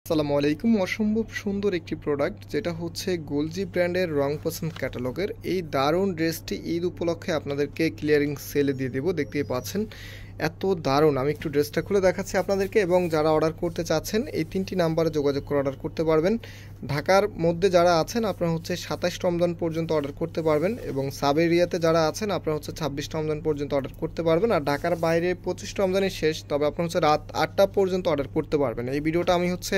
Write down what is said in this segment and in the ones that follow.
আসসালামু আলাইকুম। অসম্ভব সুন্দর একটি প্রোডাক্ট যেটা হচ্ছে গোলজি ব্র্যান্ডের রং পছন্দ ক্যাটালগের। এই দারুণ ড্রেসটি ঈদ উপলক্ষে আপনাদেরকে ক্লিয়ারিং সেলে দিয়ে দেবো। দেখতেই পাচ্ছেন এত দারুণ। আমি একটু ড্রেসটা খুলে দেখাচ্ছি আপনাদেরকে, এবং যারা অর্ডার করতে চাচ্ছেন এই 3টি নাম্বারে যোগাযোগ করে অর্ডার করতে পারবেন। ঢাকার মধ্যে যারা আছেন আপনারা হচ্ছে 27 রমজান পর্যন্ত অর্ডার করতে পারবেন, এবং সাব এরিয়াতে যারা আছেন আপনারা হচ্ছে 26 রমজান পর্যন্ত অর্ডার করতে পারবেন। আর ঢাকার বাইরে 25 রমজানই শেষ, তবে আপনারা হচ্ছে রাত 8টা পর্যন্ত অর্ডার করতে পারবেন। এই ভিডিওটা আমি হচ্ছে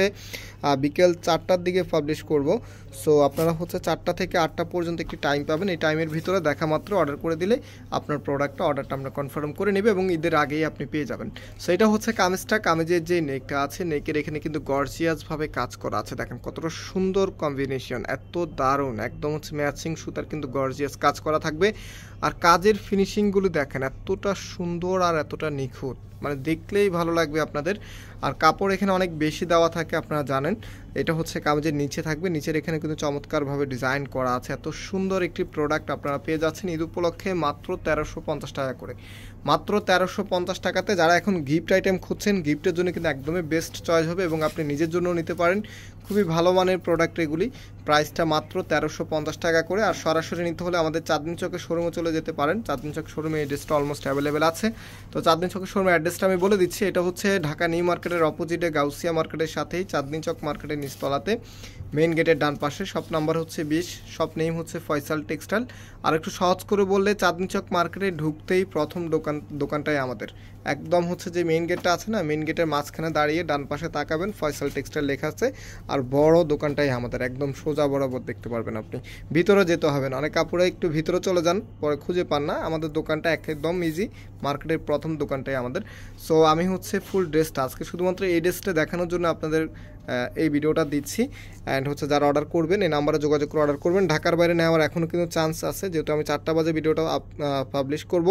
বিকেল 4টার দিকে পাবলিশ করব। সো আপনারা হচ্ছে 4টা থেকে 8টা পর্যন্ত একটি টাইম পাবেন। এই টাইমের ভিতরে দেখা মাত্র অর্ডার করে দিলে আপনার অর্ডারটা আমরা কনফার্ম করে নেবে, এবং ঈদের আগেই আপনি পেয়ে যাবেন। সো এটা হচ্ছে কামিজের যে নেকটা আছে, নেকের এখানে কিন্তু গর্জিয়াসভাবে কাজ করা আছে। দেখেন কতটা সুন্দর কম্বিনেশন, এত দারুণ, একদম হচ্ছে ম্যাচিং সুতার কিন্তু গর্জিয়াস কাজ করা থাকবে। আর কাজের ফিনিশিংগুলো দেখেন এতটা সুন্দর আর এতটা নিখুঁত, মানে দেখলেই ভালো লাগবে আপনাদের। আর কাপড় এখানে অনেক বেশি দেওয়া থাকে, আপনারা জানেন। এটা হচ্ছে কামিজের নিচে থাকবে, নিচের এখানে কিন্তু চমৎকারভাবে ডিজাইন করা আছে। এত সুন্দর একটি প্রোডাক্ট আপনারা পেয়ে যাচ্ছেন ঈদ উপলক্ষে মাত্র 1350 টাকা করে। মাত্র 1350 টাকাতে যারা এখন গিফট আইটেম খুঁজছেন, গিফটের জন্য কিন্তু একদমই বেস্ট চয়েস হবে, এবং আপনি নিজের জন্যও নিতে পারেন। খুবই ভালো মানের প্রোডাক্ট এগুলি। প্রাইসটা মাত্র 1350 টাকা করে। আর সরাসরি নিতে হলে আমাদের চাঁদনী চকের শোরুমে চলে যেতে পারেন। চাঁদনী চক শোরুমে এই ড্রেসটা অলমোস্ট অ্যাভেলেবেল আছে। তো চাঁদনী চকের শোরুমের অ্যাড্রেসটা আমি বলে দিচ্ছি। এটা হচ্ছে ঢাকা নিউ মার্কেটের অপোজিটে গাউসিয়া মার্কেটের সাথেই চাঁদনী চক মার্কেটের নিচতলাতে, মেইন গেটের ডান পাশে। শপ নাম্বার হচ্ছে 20, শপ নেম হচ্ছে ফয়সাল টেক্সটাইল। আর একটু সহজ করে বললে চাঁদনী চক মার্কেটে ঢুকতেই প্রথম দোকানটাই আমাদের। একদম হচ্ছে যে মেইন গেটটা আছে না, মেইন গেটের মাঝখানে দাঁড়িয়ে ডান পাশে তাকাবেন, ফয়সাল টেক্সটাইল লেখা আছে। আর বড় দোকানটাই আমাদের, একদম সোজা বরাবর দেখতে পারবেন আপনি। ভিতরে যেতে হবে না, অনেক কাপড়ে একটু ভিতরে চলে যান, পরে খুঁজে পান না। আমাদের দোকানটা একদম ইজি, মার্কেটের প্রথম দোকানটাই আমাদের। সো আমি হচ্ছে ফুল ড্রেসটা আজকে শুধুমাত্র এই ড্রেসটা দেখানোর জন্য আপনাদের এই ভিডিওটা দিচ্ছি। অ্যান্ড হচ্ছে যারা অর্ডার করবেন এই নাম্বারে যোগাযোগ করে অর্ডার করবেন। ঢাকার বাইরে নেওয়ার এখনও কিন্তু চান্স আছে, যেহেতু আমি 4টা বাজে ভিডিওটা পাবলিশ করব।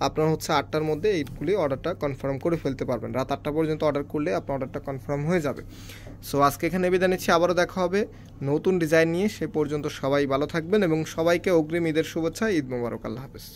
আপনারা হচ্ছে 8টার মধ্যে এইগুলি অর্ডারটা কনফার্ম করে ফেলতে পারবেন। রাত 8টা পর্যন্ত অর্ডার করলে আপনার অর্ডারটা কনফার্ম হয়ে যাবে। সো আজকে এখানে বিদায় নিচ্ছি, আবারও দেখা হবে নতুন ডিজাইন নিয়ে। সে পর্যন্ত সবাই ভালো থাকবেন, এবং সবাইকে অগ্রিম ঈদের শুভেচ্ছা। ঈদ মোবারক। আল্লাহ হাফেজ।